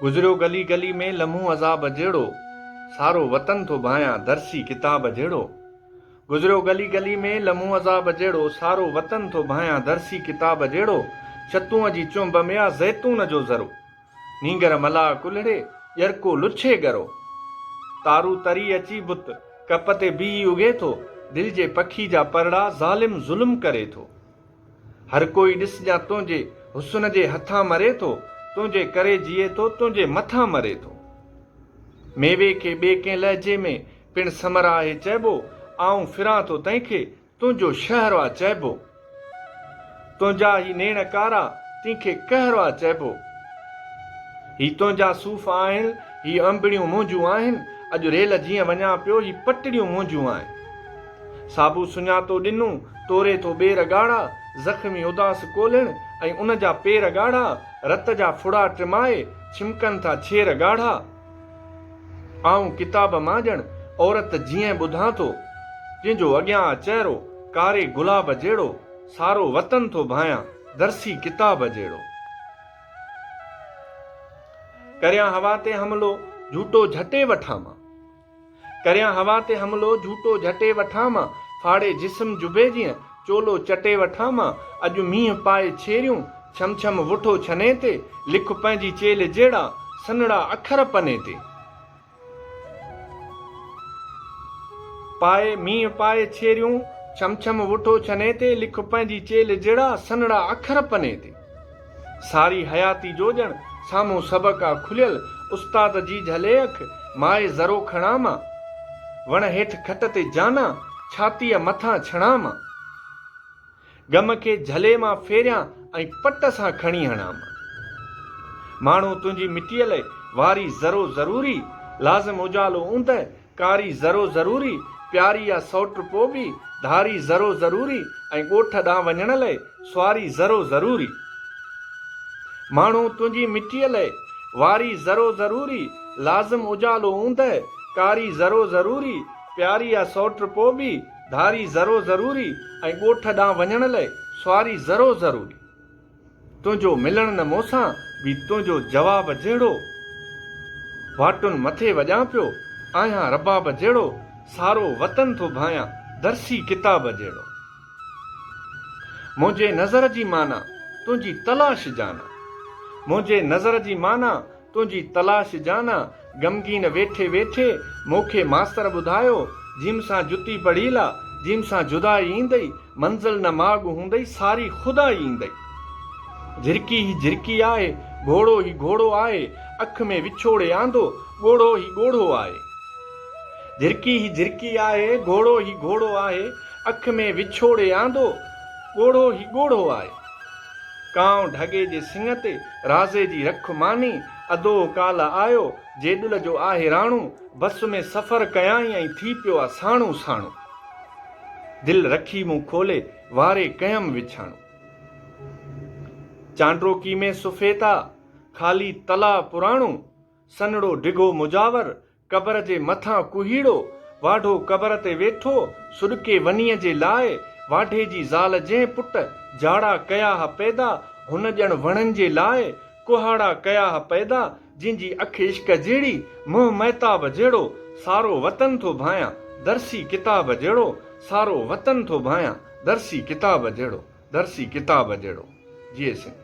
गुज़रियो गली गली में लम्हो अज़ाब जहिड़ो, सारो वतन थो भायां दरसी किताब जहिड़ो। गुज़रियो गली गली में लम्हो अज़ाब जहिड़ो, सारो वतन थो भायां दरसी किताब जहिड़ो। शतूअ जी चुंब में आ ज़ैतून जो ज़रो, नींगर मला कुलड़े ॼरको लुछे गरो। तारू तरी अची बुत कप ते बीही उगे थो, दिल जे पखी जा परड़ा ज़ालिम ज़ुल्म करे थो। हर कोई ॾिसजां तुंहिंजे हुस्न जे हथां मरे थो, तुंहिंजे करे जिए थो, तुंहिंजे मथां मरे थो। मेवे खे ॿिए कंहिं लहजे में पिण समर आहे चइबो, आऊं फिरां थो तंहिंखे तुंहिंजो शहरु आहे चइबो। तुंहिंजा ही नेण कारा तंहिंखे कहरो आहे चइबो। ही तुंहिंजा सूफ़ आहिनि, ही अंबड़ियूं मुंहिंजूं आहिनि, अॼु रेल जीअं वञा पियो ही पटड़ियूं मुंहिंजूं आहिनि। साबू सुञातो ॾिनूं तोरे थो ॿेर ॻाढ़ा, ज़ख़्मी उदास कोलण ऐं उन जा पेर ॻाढ़ा, रत जा फुड़ा टिमाए छिमकनि था छेर ॻाढ़ा। आऊं किताब मांजण औरत जीअं ॿुधां थो, जंहिंजो अॻियां चहिरो कारे गुलाब जहिड़ो, सारो वतन थो भायां दरसी किताब जहिड़ो। करियां हवा ते हमलो झूठो झटे वठां मां, करियां हवा ते हमलो झूठो झटे वठां मां, फाड़े जिस्म जुबे जीअं चोलो चटे वठां मां। अॼु मींहुं पाए छेरियूं छम छम वुठो छने ते, लिख पंहिंजी चेल जहिड़ा सन्हड़ा अखर पने ते। मींहुं पाए छेरियूं छम छम वुठो छने ते, लिख पंहिंजी चेल जहिड़ा सन्हड़ा अखर पने ते। सारी हयाती जो ॼण साम्हूं सबका खुलियल, उस्ताद जी झले अख माए ज़रो खणा मां। वण हेठि खट ते जाना छातीअ मथां छणा मां। गम खे झले मां फेरियां ऐं पट सां खणी हणां मां। माण्हू तुंहिंजी मिटीअ लाइ वारी ज़रो ज़रूरी, लाज़िम उजालो ऊंद कारी ज़रो ज़रूरी। प्यारी आ सौट पो बि धारी ज़रो ज़रूरी, ऐं ॻोठ ॾांहुं वञण लाइ सुवारी ज़रो ज़रूरी। माण्हू तुंहिंजी मिटीअ लाइ वारी ज़रो ज़रूरी, लाज़िम उजालो ऊंद कारी ज़रो ज़रूरी। प्यारी आ सौट पो बि धारी ज़रो ज़रूरी, ऐं ॻोठ ॾांहुं वञण लाइ सुवारी ज़रो ज़रूरी। तुंहिंजो मिलण न मूंसां बि तुंहिंजो जवाब जहिड़ो, वाटुनि मथे वॼां पियो आहियां रबाब जहिड़ो, सारो वतन थो भायां दरसी किताब जहिड़ो। मुंहिंजे नज़र जी माना तुंहिंजी तलाश जाना, मुंहिंजे नज़र जी माना तुंहिंजी तलाश जाना। गमगीन वेठे वेठे मूंखे मास्तर ॿुधायो, जिम सां जुती पढ़ीला जिम सां जुदाई ईंदई, मंज़िल न माॻ हूंदई सारी खुदाई ईंदई। झिरकी ही झिरकी आहे घोड़ो ही घोड़ो आहे, अख में विछोड़े आंदो ॻोड़ो ही ॻोड़ो आहे। झिरकी ही झिरकी आहे घोड़ो ही घोड़ो आहे, अख में विछोड़े आंदो ॻोड़ो ही ॻोड़ो आहे। कांव ढगे जे सिंह ते राज़े जी रख मानी, अदो काल आयो जेॾुल जो आहे राणू। बस में सफ़र कयाई ऐं थी पियो आहे साणू साणू। दिल रखी मूं खोले वारे कयम विछाणू। चांड्रोकी में सुफ़ेता खाली तला पुराणो, सनड़ो डिघो मुजावर कबर जे मथां कुहीड़ो। वाढो कबर ते वेठो सुॾके वनीअ जे लाइ, वाढे जी ज़ाल जंहिं पुट जाड़ा कया हा पैदा, हुन ॼण वणनि जे लाइ कुहाड़ा कया हा पैदा। जंहिंजी अख इश्क जहिड़ी मुंहुं महताब जहिड़ो, सारो वतन थो भायां दरसी किताब जहिड़ो। सारो वतन थो भायां दरसी किताब जहिड़ो, दरसी किताब जहिड़ो। जी सिंह।